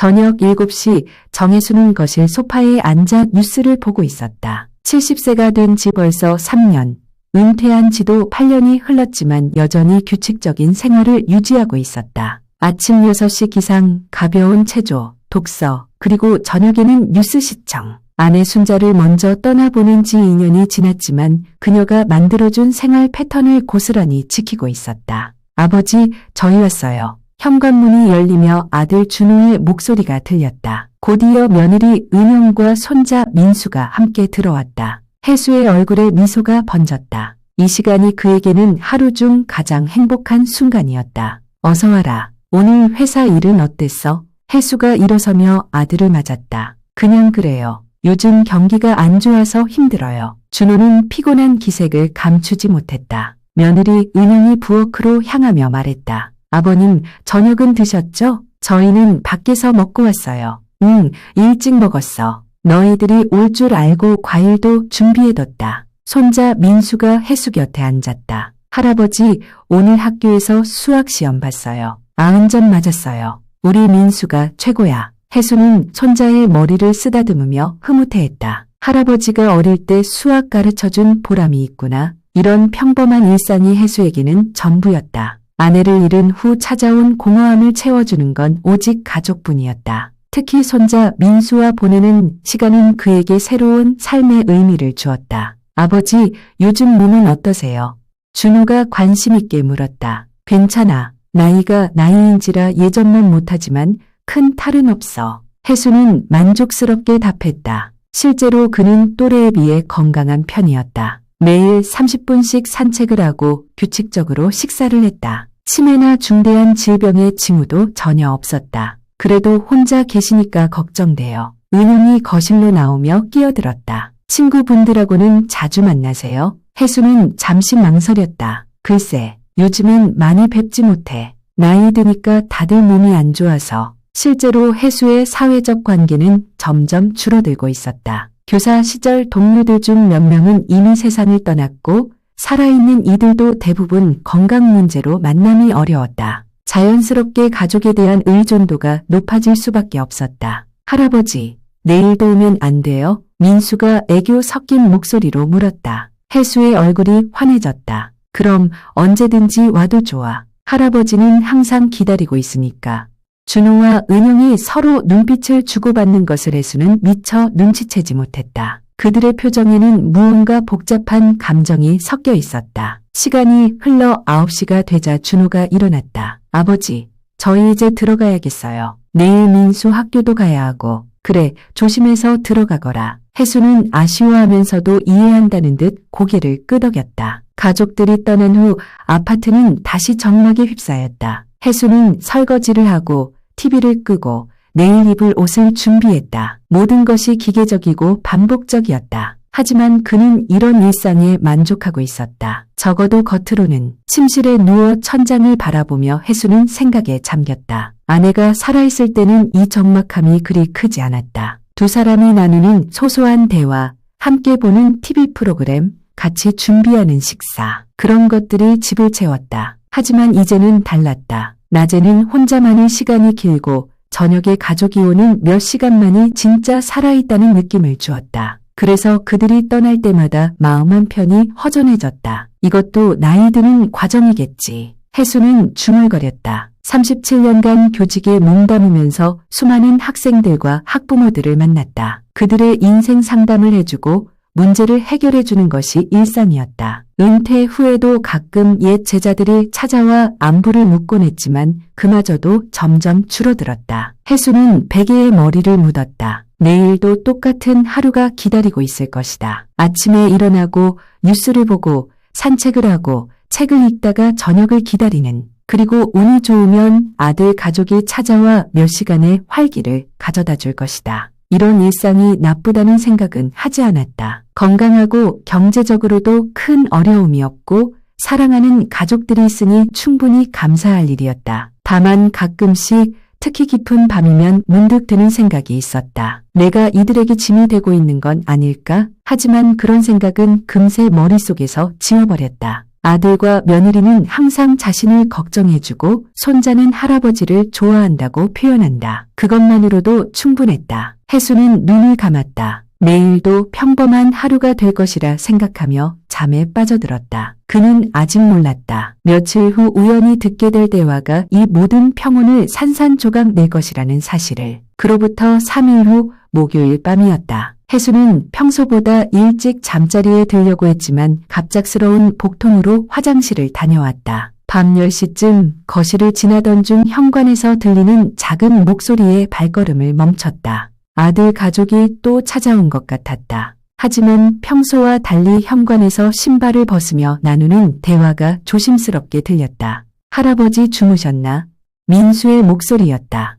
저녁 7시 정혜수는 거실 소파에 앉아 뉴스를 보고 있었다. 70세가 된 지 벌써 3년, 은퇴한 지도 8년이 흘렀지만 여전히 규칙적인 생활을 유지하고 있었다. 아침 6시 기상, 가벼운 체조, 독서, 그리고 저녁에는 뉴스 시청. 아내 순자를 먼저 떠나보낸 지 2년이 지났지만 그녀가 만들어준 생활 패턴을 고스란히 지키고 있었다. 아버지, 저희 왔어요. 현관문이 열리며 아들 준호의 목소리가 들렸다. 곧이어 며느리 은영과 손자 민수가 함께 들어왔다. 혜수의 얼굴에 미소가 번졌다. 이 시간이 그에게는 하루 중 가장 행복한 순간이었다. 어서 와라. 오늘 회사 일은 어땠어? 혜수가 일어서며 아들을 맞았다. 그냥 그래요. 요즘 경기가 안 좋아서 힘들어요. 준호는 피곤한 기색을 감추지 못했다. 며느리 은영이 부엌으로 향하며 말했다. 아버님, 저녁은 드셨죠? 저희는 밖에서 먹고 왔어요. 응, 일찍 먹었어. 너희들이 올 줄 알고 과일도 준비해뒀다. 손자 민수가 혜수 곁에 앉았다. 할아버지, 오늘 학교에서 수학시험 봤어요. 90점 맞았어요. 우리 민수가 최고야. 혜수는 손자의 머리를 쓰다듬으며 흐뭇해했다. 할아버지가 어릴 때 수학 가르쳐준 보람이 있구나. 이런 평범한 일상이 혜수에게는 전부였다. 아내를 잃은 후 찾아온 공허함을 채워주는 건 오직 가족뿐이었다. 특히 손자 민수와 보내는 시간은 그에게 새로운 삶의 의미를 주었다. 아버지, 요즘 몸은 어떠세요? 준호가 관심 있게 물었다. 괜찮아. 나이가 나이인지라 예전만 못하지만 큰 탈은 없어. 혜수는 만족스럽게 답했다. 실제로 그는 또래에 비해 건강한 편이었다. 매일 30분씩 산책을 하고 규칙적으로 식사를 했다. 치매나 중대한 질병의 징후도 전혀 없었다. 그래도 혼자 계시니까 걱정돼요. 은영이 거실로 나오며 끼어들었다. 친구분들하고는 자주 만나세요? 혜수는 잠시 망설였다. 글쎄, 요즘은 많이 뵙지 못해. 나이 드니까 다들 몸이 안 좋아서. 실제로 혜수의 사회적 관계는 점점 줄어들고 있었다. 교사 시절 동료들 중 몇 명은 이미 세상을 떠났고 살아있는 이들도 대부분 건강 문제로 만남이 어려웠다. 자연스럽게 가족에 대한 의존도가 높아질 수밖에 없었다. 할아버지, 내일도 오면 안 돼요? 민수가 애교 섞인 목소리로 물었다. 혜수의 얼굴이 환해졌다. 그럼 언제든지 와도 좋아. 할아버지는 항상 기다리고 있으니까. 준호와 은영이 서로 눈빛을 주고받는 것을 혜수는 미처 눈치채지 못했다. 그들의 표정에는 무언가 복잡한 감정이 섞여 있었다. 시간이 흘러 9시가 되자 준호가 일어났다. 아버지, 저희 이제 들어가야겠어요. 내일 민수 학교도 가야 하고. 그래, 조심해서 들어가거라. 혜수는 아쉬워하면서도 이해한다는 듯 고개를 끄덕였다. 가족들이 떠난 후 아파트는 다시 정막에 휩싸였다. 혜수는 설거지를 하고 TV를 끄고 내일 입을 옷을 준비했다. 모든 것이 기계적이고 반복적이었다. 하지만 그는 이런 일상에 만족하고 있었다. 적어도 겉으로는. 침실에 누워 천장을 바라보며 혜수는 생각에 잠겼다. 아내가 살아있을 때는 이 적막함이 그리 크지 않았다. 두 사람이 나누는 소소한 대화, 함께 보는 TV 프로그램, 같이 준비하는 식사. 그런 것들이 집을 채웠다. 하지만 이제는 달랐다. 낮에는 혼자만의 시간이 길고 저녁에 가족이 오는 몇 시간만이 진짜 살아있다는 느낌을 주었다. 그래서 그들이 떠날 때마다 마음 한편이 허전해졌다. 이것도 나이 드는 과정이겠지. 혜수는 중얼거렸다. 37년간 교직에 몸담으면서 수많은 학생들과 학부모들을 만났다. 그들의 인생 상담을 해주고 문제를 해결해주는 것이 일상이었다. 은퇴 후에도 가끔 옛 제자들이 찾아와 안부를 묻곤 했지만 그마저도 점점 줄어들었다. 혜수는 베개에 머리를 묻었다. 내일도 똑같은 하루가 기다리고 있을 것이다. 아침에 일어나고 뉴스를 보고 산책을 하고 책을 읽다가 저녁을 기다리는, 그리고 운이 좋으면 아들 가족이 찾아와 몇 시간의 활기를 가져다 줄 것이다. 이런 일상이 나쁘다는 생각은 하지 않았다. 건강하고 경제적으로도 큰 어려움이 없고 사랑하는 가족들이 있으니 충분히 감사할 일이었다. 다만 가끔씩 특히 깊은 밤이면 문득 드는 생각이 있었다. 내가 이들에게 짐이 되고 있는 건 아닐까? 하지만 그런 생각은 금세 머릿속에서 지워버렸다. 아들과 며느리는 항상 자신을 걱정해주고 손자는 할아버지를 좋아한다고 표현한다. 그것만으로도 충분했다. 혜수는 눈을 감았다. 내일도 평범한 하루가 될 것이라 생각하며 잠에 빠져들었다. 그는 아직 몰랐다. 며칠 후 우연히 듣게 될 대화가 이 모든 평온을 산산조각 낼 것이라는 사실을. 그로부터 3일 후 목요일 밤이었다. 혜수는 평소보다 일찍 잠자리에 들려고 했지만 갑작스러운 복통으로 화장실을 다녀왔다. 밤 10시쯤 거실을 지나던 중 현관에서 들리는 작은 목소리에 발걸음을 멈췄다. 아들 가족이 또 찾아온 것 같았다. 하지만 평소와 달리 현관에서 신발을 벗으며 나누는 대화가 조심스럽게 들렸다. 할아버지 주무셨나? 민수의 목소리였다.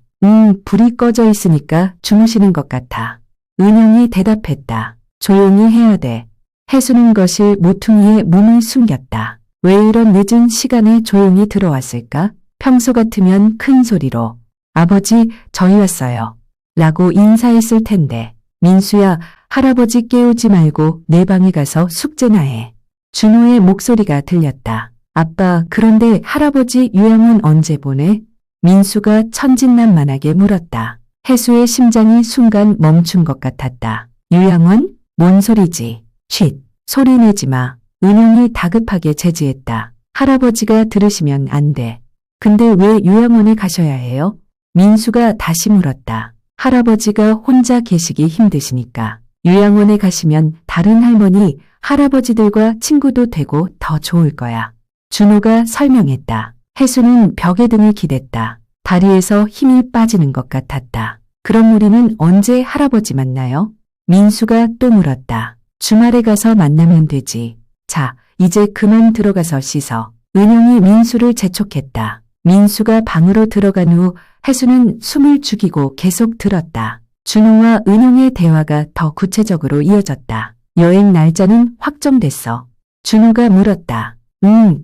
불이 꺼져 있으니까 주무시는 것 같아. 은영이 대답했다. 조용히 해야 돼. 혜수는 거실 모퉁이에 몸을 숨겼다. 왜 이런 늦은 시간에 조용히 들어왔을까? 평소 같으면 큰 소리로 아버지 저희 왔어요. 라고 인사했을 텐데. 민수야, 할아버지 깨우지 말고 내 방에 가서 숙제나 해. 준호의 목소리가 들렸다. 아빠, 그런데 할아버지 요양은 언제 보내? 민수가 천진난만하게 물었다. 혜수의 심장이 순간 멈춘 것 같았다. 요양원? 뭔 소리지? 쉿, 소리 내지 마. 은영이 다급하게 제지했다. 할아버지가 들으시면 안 돼. 근데 왜 요양원에 가셔야 해요? 민수가 다시 물었다. 할아버지가 혼자 계시기 힘드시니까. 요양원에 가시면 다른 할머니, 할아버지들과 친구도 되고 더 좋을 거야. 준호가 설명했다. 혜수는 벽에 등을 기댔다. 다리에서 힘이 빠지는 것 같았다. 그럼 우리는 언제 할아버지 만나요? 민수가 또 물었다. 주말에 가서 만나면 되지. 자, 이제 그만 들어가서 씻어. 은영이 민수를 재촉했다. 민수가 방으로 들어간 후 혜수는 숨을 죽이고 계속 들었다. 준호와 은영의 대화가 더 구체적으로 이어졌다. 여행 날짜는 확정됐어. 준호가 물었다.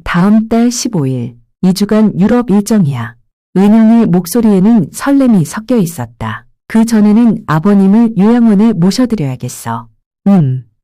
다음 달 15일. 2주간 유럽 일정이야. 은영의 목소리에는 설렘이 섞여 있었다. 그 전에는 아버님을 요양원에 모셔드려야겠어.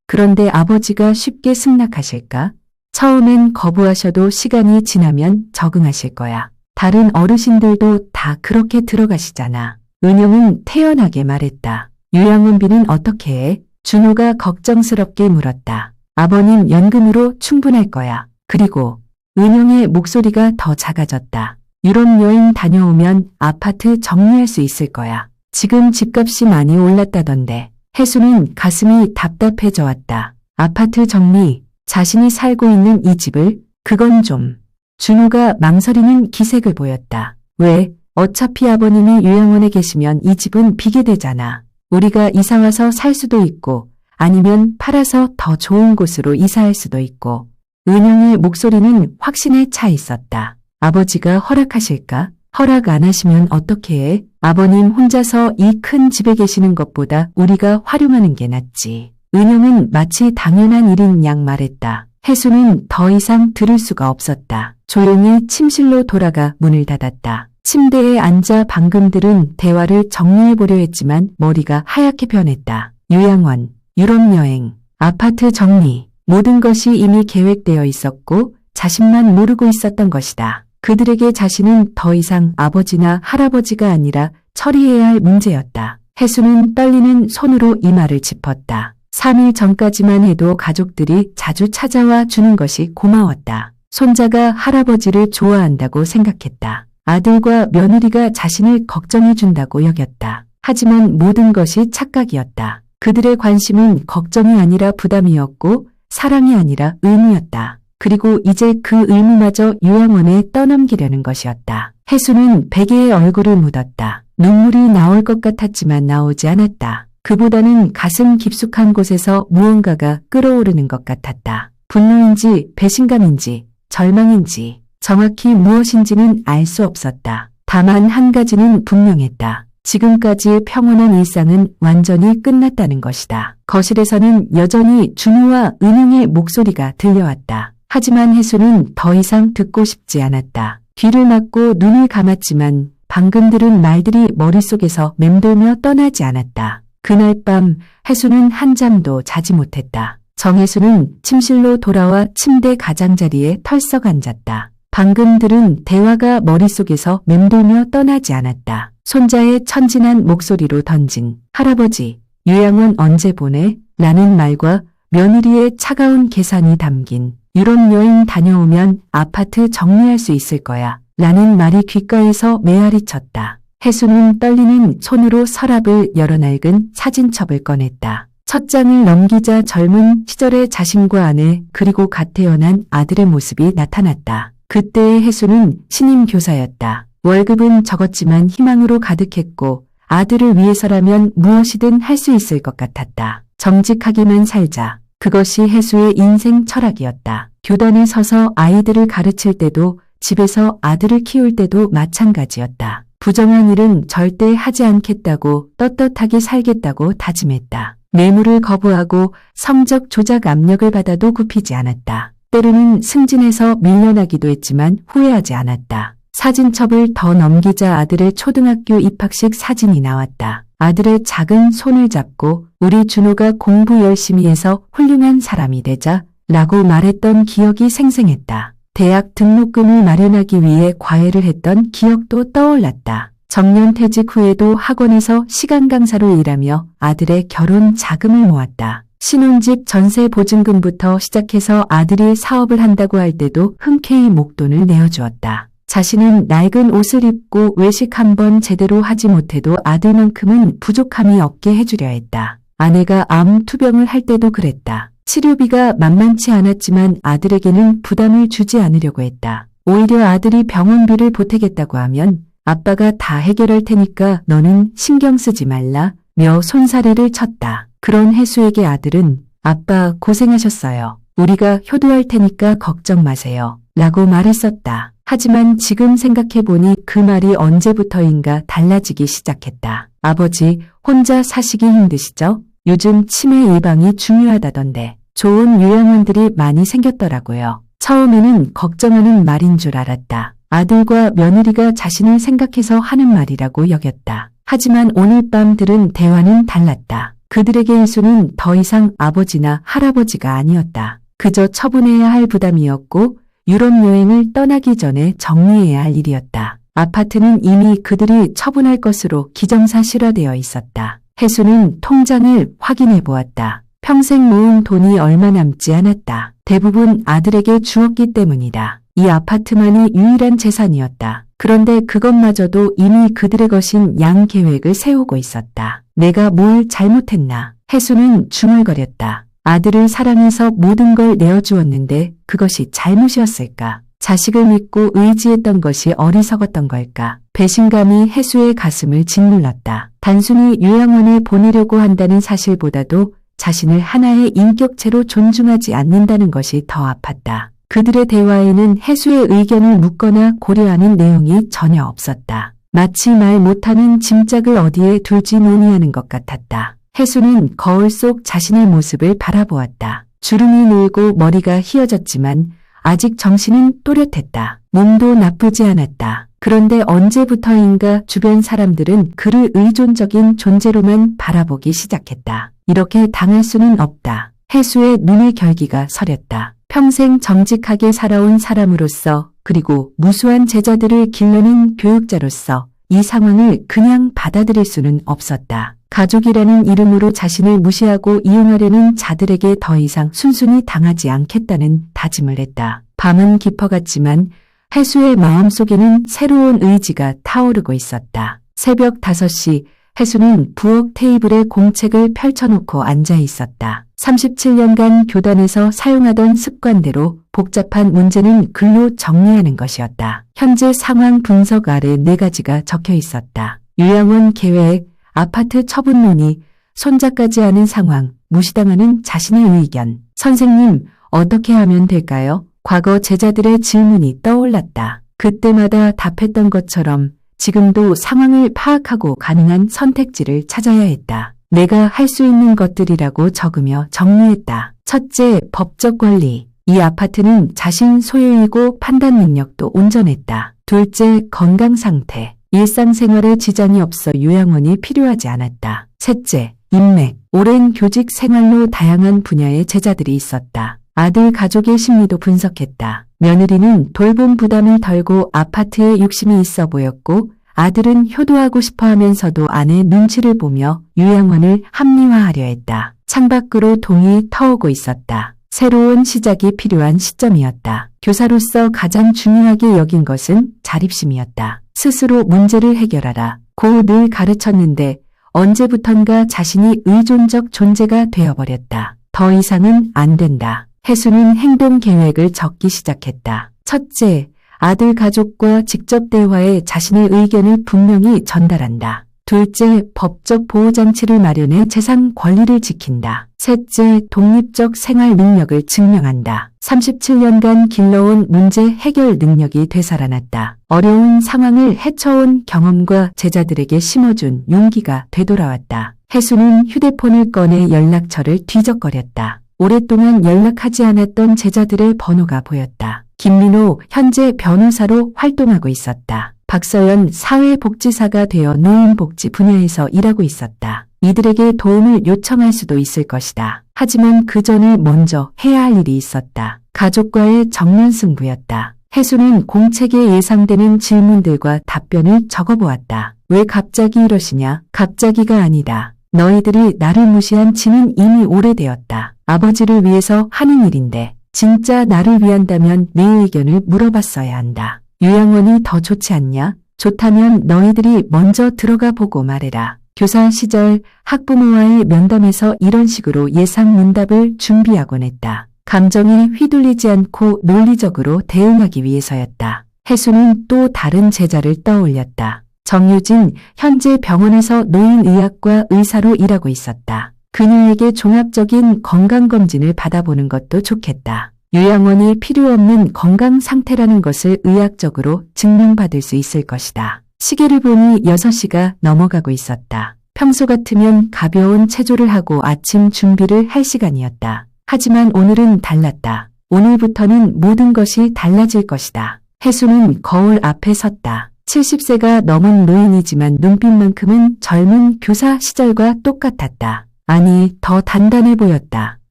그런데 아버지가 쉽게 승낙하실까? 처음엔 거부하셔도 시간이 지나면 적응하실 거야. 다른 어르신들도 다 그렇게 들어가시잖아. 은영은 태연하게 말했다. 요양원비는 어떻게 해? 준호가 걱정스럽게 물었다. 아버님 연금으로 충분할 거야. 그리고 은영의 목소리가 더 작아졌다. 유럽 여행 다녀오면 아파트 정리할 수 있을 거야. 지금 집값이 많이 올랐다던데. 혜수는 가슴이 답답해져 왔다. 아파트 정리, 자신이 살고 있는 이 집을, 그건 좀. 준호가 망설이는 기색을 보였다. 왜? 어차피 아버님이 요양원에 계시면 이 집은 비게 되잖아. 우리가 이사 와서 살 수도 있고 아니면 팔아서 더 좋은 곳으로 이사할 수도 있고. 은영의 목소리는 확신에 차 있었다. 아버지가 허락하실까? 허락 안 하시면 어떻게 해? 아버님 혼자서 이 큰 집에 계시는 것보다 우리가 활용하는 게 낫지. 은영은 마치 당연한 일인 양 말했다. 혜수는 더 이상 들을 수가 없었다. 조용히 침실로 돌아가 문을 닫았다. 침대에 앉아 방금 들은 대화를 정리해보려 했지만 머리가 하얗게 변했다. 요양원, 유럽 여행, 아파트 정리, 모든 것이 이미 계획되어 있었고 자신만 모르고 있었던 것이다. 그들에게 자신은 더 이상 아버지나 할아버지가 아니라 처리해야 할 문제였다. 혜수는 떨리는 손으로 이마를 짚었다. 3일 전까지만 해도 가족들이 자주 찾아와 주는 것이 고마웠다. 손자가 할아버지를 좋아한다고 생각했다. 아들과 며느리가 자신을 걱정해 준다고 여겼다. 하지만 모든 것이 착각이었다. 그들의 관심은 걱정이 아니라 부담이었고 사랑이 아니라 의무였다. 그리고 이제 그 의무마저 요양원에 떠넘기려는 것이었다. 혜수는 베개에 얼굴을 묻었다. 눈물이 나올 것 같았지만 나오지 않았다. 그보다는 가슴 깊숙한 곳에서 무언가가 끓어오르는 것 같았다. 분노인지 배신감인지 절망인지 정확히 무엇인지는 알 수 없었다. 다만 한 가지는 분명했다. 지금까지의 평온한 일상은 완전히 끝났다는 것이다. 거실에서는 여전히 준호와 은영의 목소리가 들려왔다. 하지만 혜수는 더 이상 듣고 싶지 않았다. 귀를 막고 눈을 감았지만 방금 들은 말들이 머릿속에서 맴돌며 떠나지 않았다. 그날 밤 혜수는 한잠도 자지 못했다. 정혜수는 침실로 돌아와 침대 가장자리에 털썩 앉았다. 방금 들은 대화가 머릿속에서 맴돌며 떠나지 않았다. 손자의 천진한 목소리로 던진 할아버지, 요양원 언제 보내? 라는 말과 며느리의 차가운 계산이 담긴 유럽 여행 다녀오면 아파트 정리할 수 있을 거야. 라는 말이 귓가에서 메아리 쳤다. 혜수는 떨리는 손으로 서랍을 열어 낡은 사진첩을 꺼냈다. 첫 장을 넘기자 젊은 시절의 자신과 아내 그리고 갓 태어난 아들의 모습이 나타났다. 그때의 혜수는 신임 교사였다. 월급은 적었지만 희망으로 가득했고 아들을 위해서라면 무엇이든 할 수 있을 것 같았다. 정직하게만 살자. 그것이 혜수의 인생 철학이었다. 교단에 서서 아이들을 가르칠 때도 집에서 아들을 키울 때도 마찬가지였다. 부정한 일은 절대 하지 않겠다고 떳떳하게 살겠다고 다짐했다. 뇌물을 거부하고 성적 조작 압력을 받아도 굽히지 않았다. 때로는 승진해서 밀려나기도 했지만 후회하지 않았다. 사진첩을 더 넘기자 아들의 초등학교 입학식 사진이 나왔다. 아들의 작은 손을 잡고 우리 준호가 공부 열심히 해서 훌륭한 사람이 되자 라고 말했던 기억이 생생했다. 대학 등록금을 마련하기 위해 과외를 했던 기억도 떠올랐다. 정년 퇴직 후에도 학원에서 시간 강사로 일하며 아들의 결혼 자금을 모았다. 신혼집 전세 보증금부터 시작해서 아들이 사업을 한다고 할 때도 흔쾌히 목돈을 내어주었다. 자신은 낡은 옷을 입고 외식 한번 제대로 하지 못해도 아들만큼은 부족함이 없게 해주려 했다. 아내가 암 투병을 할 때도 그랬다. 치료비가 만만치 않았지만 아들에게는 부담을 주지 않으려고 했다. 오히려 아들이 병원비를 보태겠다고 하면 아빠가 다 해결할 테니까 너는 신경 쓰지 말라며 손사래를 쳤다. 그런 혜수에게 아들은 아빠 고생하셨어요. 우리가 효도할 테니까 걱정 마세요. 라고 말했었다. 하지만 지금 생각해보니 그 말이 언제부터인가 달라지기 시작했다. 아버지, 혼자 사시기 힘드시죠? 요즘 치매 예방이 중요하다던데 좋은 요양원들이 많이 생겼더라고요. 처음에는 걱정하는 말인 줄 알았다. 아들과 며느리가 자신을 생각해서 하는 말이라고 여겼다. 하지만 오늘 밤 들은 대화는 달랐다. 그들에게 혜수는 더 이상 아버지나 할아버지가 아니었다. 그저 처분해야 할 부담이었고 유럽 여행을 떠나기 전에 정리해야 할 일이었다. 아파트는 이미 그들이 처분할 것으로 기정사실화되어 있었다. 혜수는 통장을 확인해 보았다. 평생 모은 돈이 얼마 남지 않았다. 대부분 아들에게 주었기 때문이다. 이 아파트만이 유일한 재산이었다. 그런데 그것마저도 이미 그들의 것인 양 계획을 세우고 있었다. 내가 뭘 잘못했나? 혜수는 중얼거렸다. 아들을 사랑해서 모든 걸 내어주었는데 그것이 잘못이었을까? 자식을 믿고 의지했던 것이 어리석었던 걸까? 배신감이 혜수의 가슴을 짓눌렀다. 단순히 요양원에 보내려고 한다는 사실보다도 자신을 하나의 인격체로 존중하지 않는다는 것이 더 아팠다. 그들의 대화에는 혜수의 의견을 묻거나 고려하는 내용이 전혀 없었다. 마치 말 못하는 짐짝을 어디에 둘지 논의하는 것 같았다. 혜수는 거울 속 자신의 모습을 바라보았다. 주름이 늘고 머리가 휘어졌지만 아직 정신은 또렷했다. 몸도 나쁘지 않았다. 그런데 언제부터인가 주변 사람들은 그를 의존적인 존재로만 바라보기 시작했다. 이렇게 당할 수는 없다. 혜수의 눈의 결기가 서렸다. 평생 정직하게 살아온 사람으로서 그리고 무수한 제자들을 길러낸 교육자로서 이 상황을 그냥 받아들일 수는 없었다. 가족이라는 이름으로 자신을 무시하고 이용하려는 자들에게 더 이상 순순히 당하지 않겠다는 다짐을 했다. 밤은 깊어갔지만 혜수의 마음속에는 새로운 의지가 타오르고 있었다. 새벽 5시 혜수는 부엌 테이블에 공책을 펼쳐놓고 앉아 있었다. 37년간 교단에서 사용하던 습관대로 복잡한 문제는 글로 정리하는 것이었다. 현재 상황 분석 아래 4가지가 적혀 있었다. 요양원 계획, 아파트 처분 논의, 손자까지 하는 상황, 무시당하는 자신의 의견. 선생님, 어떻게 하면 될까요? 과거 제자들의 질문이 떠올랐다. 그때마다 답했던 것처럼 지금도 상황을 파악하고 가능한 선택지를 찾아야 했다. 내가 할 수 있는 것들이라고 적으며 정리했다. 첫째, 법적 권리. 이 아파트는 자신 소유이고 판단 능력도 온전했다. 둘째, 건강 상태. 일상생활에 지장이 없어 요양원이 필요하지 않았다. 셋째, 인맥, 오랜 교직 생활로 다양한 분야의 제자들이 있었다. 아들 가족의 심리도 분석했다. 며느리는 돌봄 부담을 덜고 아파트에 욕심이 있어 보였고 아들은 효도하고 싶어 하면서도 아내 눈치를 보며 요양원을 합리화하려 했다. 창밖으로 동이 터오고 있었다. 새로운 시작이 필요한 시점이었다. 교사로서 가장 중요하게 여긴 것은 자립심이었다. 스스로 문제를 해결하라. 고 늘 가르쳤는데 언제부턴가 자신이 의존적 존재가 되어버렸다. 더 이상은 안 된다. 혜수는 행동 계획을 적기 시작했다. 첫째, 아들 가족과 직접 대화해 자신의 의견을 분명히 전달한다. 둘째, 법적 보호장치를 마련해 재산 권리를 지킨다. 셋째, 독립적 생활 능력을 증명한다. 37년간 길러온 문제 해결 능력이 되살아났다. 어려운 상황을 헤쳐온 경험과 제자들에게 심어준 용기가 되돌아왔다. 혜수는 휴대폰을 꺼내 연락처를 뒤적거렸다. 오랫동안 연락하지 않았던 제자들의 번호가 보였다. 김민호 현재 변호사로 활동하고 있었다. 박서연 사회복지사가 되어 노인복지 분야에서 일하고 있었다. 이들에게 도움을 요청할 수도 있을 것이다. 하지만 그 전에 먼저 해야 할 일이 있었다. 가족과의 정면 승부였다. 혜수는 공책에 예상되는 질문들과 답변을 적어보았다. 왜 갑자기 이러시냐? 갑자기가 아니다. 너희들이 나를 무시한 지는 이미 오래되었다. 아버지를 위해서 하는 일인데 진짜 나를 위한다면 내 의견을 물어봤어야 한다. 요양원이 더 좋지 않냐? 좋다면 너희들이 먼저 들어가 보고 말해라. 교사 시절 학부모와의 면담에서 이런 식으로 예상 문답을 준비하곤 했다. 감정에 휘둘리지 않고 논리적으로 대응하기 위해서였다. 혜수는 또 다른 제자를 떠올렸다. 정유진 현재 병원에서 노인의학과 의사로 일하고 있었다. 그녀에게 종합적인 건강검진을 받아보는 것도 좋겠다. 요양원이 필요 없는 건강 상태라는 것을 의학적으로 증명받을 수 있을 것이다. 시계를 보니 6시가 넘어가고 있었다. 평소 같으면 가벼운 체조를 하고 아침 준비를 할 시간이었다. 하지만 오늘은 달랐다. 오늘부터는 모든 것이 달라질 것이다. 혜수는 거울 앞에 섰다. 70세가 넘은 노인이지만 눈빛만큼은 젊은 교사 시절과 똑같았다. 아니, 더 단단해 보였다.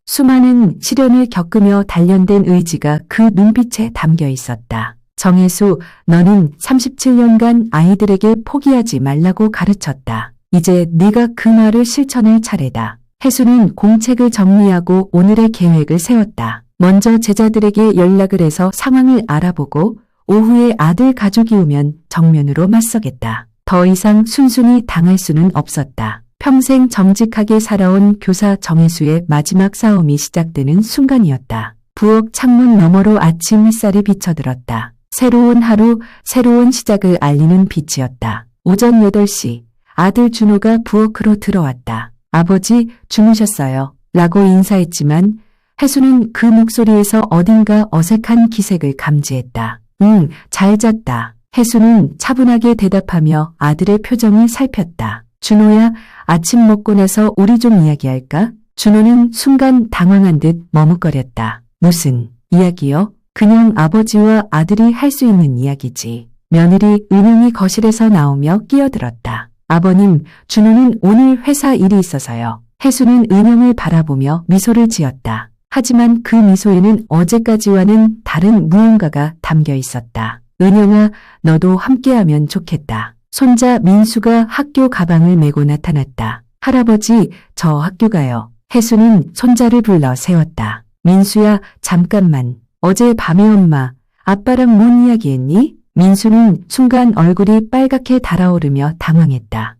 수많은 시련을 겪으며 단련된 의지가 그 눈빛에 담겨 있었다. 정혜수, 너는 37년간 아이들에게 포기하지 말라고 가르쳤다. 이제 네가 그 말을 실천할 차례다. 혜수는 공책을 정리하고 오늘의 계획을 세웠다. 먼저 제자들에게 연락을 해서 상황을 알아보고 오후에 아들 가족이 오면 정면으로 맞서겠다. 더 이상 순순히 당할 수는 없었다. 평생 정직하게 살아온 교사 정혜수의 마지막 싸움이 시작되는 순간이었다. 부엌 창문 너머로 아침 햇살이 비쳐들었다. 새로운 하루, 새로운 시작을 알리는 빛이었다. 오전 8시 아들 준호가 부엌으로 들어왔다. 아버지, 주무셨어요. 라고 인사했지만 혜수는 그 목소리에서 어딘가 어색한 기색을 감지했다. 응, 잘 잤다. 혜수는 차분하게 대답하며 아들의 표정을 살폈다. 준호야, 아침 먹고 나서 우리 좀 이야기할까? 준호는 순간 당황한 듯 머뭇거렸다. 무슨 이야기요? 그냥 아버지와 아들이 할 수 있는 이야기지. 며느리 은영이 거실에서 나오며 끼어들었다. 아버님, 준호는 오늘 회사 일이 있어서요. 혜수는 은영을 바라보며 미소를 지었다. 하지만 그 미소에는 어제까지와는 다른 무언가가 담겨 있었다. 은영아, 너도 함께하면 좋겠다. 손자 민수가 학교 가방을 메고 나타났다. 할아버지, 저 학교 가요. 혜수는 손자를 불러 세웠다. 민수야, 잠깐만. 어제 밤에 엄마, 아빠랑 뭔 이야기했니? 민수는 순간 얼굴이 빨갛게 달아오르며 당황했다.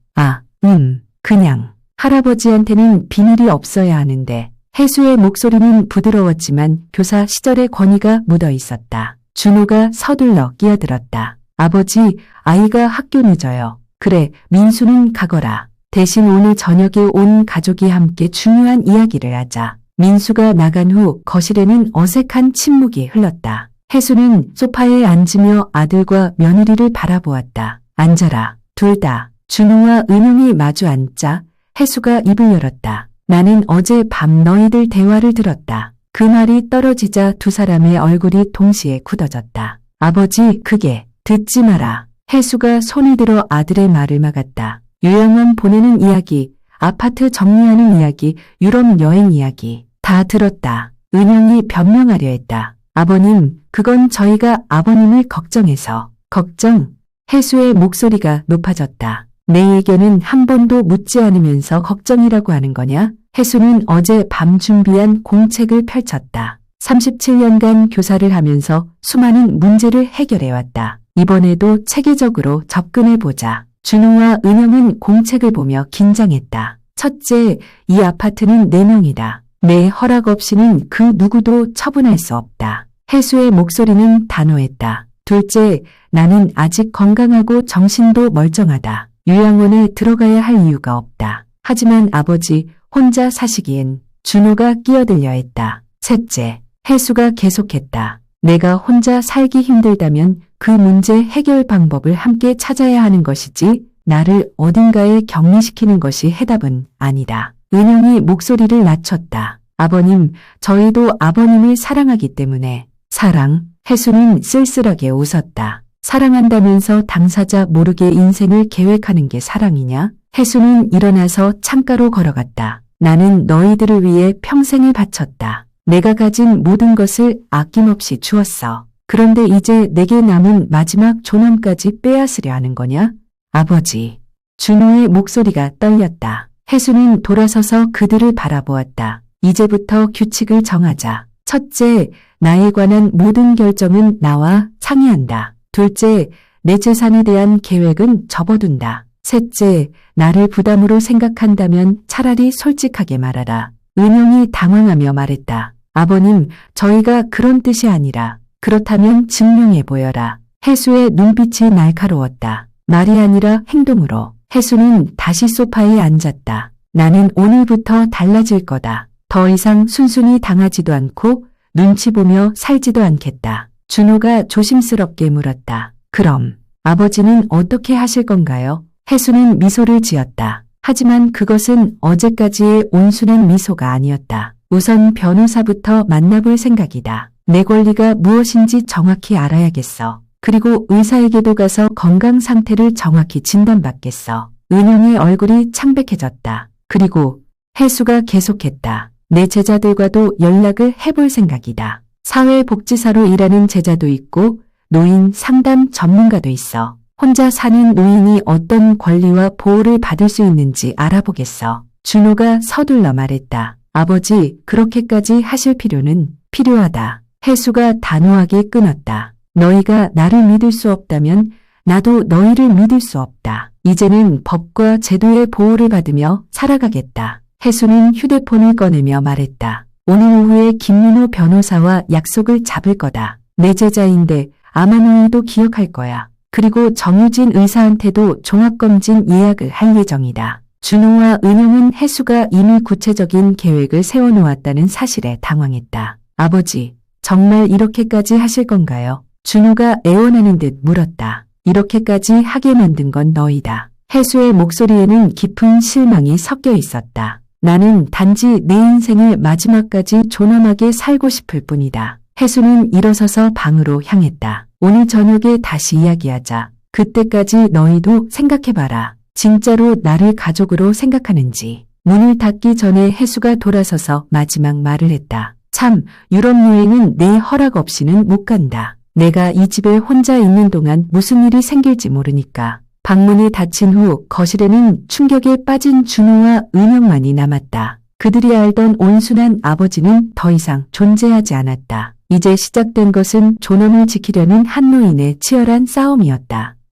그냥. 할아버지한테는 비밀이 없어야 하는데. 혜수의 목소리는 부드러웠지만 교사 시절의 권위가 묻어 있었다. 준호가 서둘러 끼어들었다. 아버지, 아이가 학교 늦어요. 그래, 민수는 가거라. 대신 오늘 저녁에 온 가족이 함께 중요한 이야기를 하자. 민수가 나간 후 거실에는 어색한 침묵이 흘렀다. 혜수는 소파에 앉으며 아들과 며느리를 바라보았다. 앉아라. 둘 다. 준호와 은영이 마주 앉자 혜수가 입을 열었다. 나는 어제 밤 너희들 대화를 들었다. 그 말이 떨어지자 두 사람의 얼굴이 동시에 굳어졌다. 아버지, 그게 듣지 마라. 혜수가 손을 들어 아들의 말을 막았다. 요양원 보내는 이야기 아파트 정리하는 이야기, 유럽 여행 이야기 다 들었다. 은영이 변명하려 했다. 아버님, 그건 저희가 아버님을 걱정해서. 걱정? 혜수의 목소리가 높아졌다. 내 의견은 한 번도 묻지 않으면서 걱정이라고 하는 거냐? 혜수는 어제 밤 준비한 공책을 펼쳤다. 37년간 교사를 하면서 수많은 문제를 해결해왔다. 이번에도 체계적으로 접근해보자. 준호와 은영은 공책을 보며 긴장했다. 첫째, 이 아파트는 4명이다. 내 허락 없이는 그 누구도 처분할 수 없다. 혜수의 목소리는 단호했다. 둘째, 나는 아직 건강하고 정신도 멀쩡하다. 요양원에 들어가야 할 이유가 없다. 하지만 아버지 혼자 사시기엔. 준호가 끼어들려 했다. 셋째, 혜수가 계속했다. 내가 혼자 살기 힘들다면 그 문제 해결 방법을 함께 찾아야 하는 것이지 나를 어딘가에 격리시키는 것이 해답은 아니다. 은영이 목소리를 낮췄다. 아버님, 저희도 아버님을 사랑하기 때문에. 사랑? 혜수는 쓸쓸하게 웃었다. 사랑한다면서 당사자 모르게 인생을 계획하는 게 사랑이냐? 혜수는 일어나서 창가로 걸어갔다. 나는 너희들을 위해 평생을 바쳤다. 내가 가진 모든 것을 아낌없이 주었어. 그런데 이제 내게 남은 마지막 존엄까지 빼앗으려 하는 거냐? 아버지. 준호의 목소리가 떨렸다. 혜수는 돌아서서 그들을 바라보았다. 이제부터 규칙을 정하자. 첫째, 나에 관한 모든 결정은 나와 상의한다. 둘째, 내 재산에 대한 계획은 접어둔다. 셋째, 나를 부담으로 생각한다면 차라리 솔직하게 말하라. 은영이 당황하며 말했다. 아버님, 저희가 그런 뜻이 아니라. 그렇다면 증명해 보여라. 혜수의 눈빛이 날카로웠다. 말이 아니라 행동으로. 혜수는 다시 소파에 앉았다. 나는 오늘부터 달라질 거다. 더 이상 순순히 당하지도 않고 눈치 보며 살지도 않겠다. 준호가 조심스럽게 물었다. 그럼 아버지는 어떻게 하실 건가요? 혜수는 미소를 지었다. 하지만 그것은 어제까지의 온순한 미소가 아니었다. 우선 변호사부터 만나볼 생각이다. 내 권리가 무엇인지 정확히 알아야겠어. 그리고 의사에게도 가서 건강 상태를 정확히 진단받겠어. 은영의 얼굴이 창백해졌다. 그리고 혜수가 계속했다. 내 제자들과도 연락을 해볼 생각이다. 사회복지사로 일하는 제자도 있고 노인 상담 전문가도 있어. 혼자 사는 노인이 어떤 권리와 보호를 받을 수 있는지 알아보겠어. 준호가 서둘러 말했다. 아버지, 그렇게까지 하실 필요는 필요하다. 혜수가 단호하게 끊었다. 너희가 나를 믿을 수 없다면 나도 너희를 믿을 수 없다. 이제는 법과 제도의 보호를 받으며 살아가겠다. 혜수는 휴대폰을 꺼내며 말했다. 오늘 오후에 김민호 변호사와 약속을 잡을 거다. 내 제자인데 아마 너희도 기억할 거야. 그리고 정유진 의사한테도 종합검진 예약을 할 예정이다. 준호와 은영은 혜수가 이미 구체적인 계획을 세워놓았다는 사실에 당황했다. 아버지, 정말 이렇게까지 하실 건가요? 준호가 애원하는 듯 물었다. 이렇게까지 하게 만든 건 너희다. 혜수의 목소리에는 깊은 실망이 섞여 있었다. 나는 단지 내 인생을 마지막까지 존엄하게 살고 싶을 뿐이다. 혜수는 일어서서 방으로 향했다. 오늘 저녁에 다시 이야기하자. 그때까지 너희도 생각해봐라. 진짜로 나를 가족으로 생각하는지. 문을 닫기 전에 혜수가 돌아서서 마지막 말을 했다. 참, 유럽 여행은 내 허락 없이는 못 간다. 내가 이 집에 혼자 있는 동안 무슨 일이 생길지 모르니까. 방문이 닫힌 후 거실에는 충격에 빠진 준호와 은영만이 남았다. 그들이 알던 온순한 아버지는 더 이상 존재하지 않았다. 이제 시작된 것은 존엄을 지키려는 한 노인의 치열한 싸움이었다.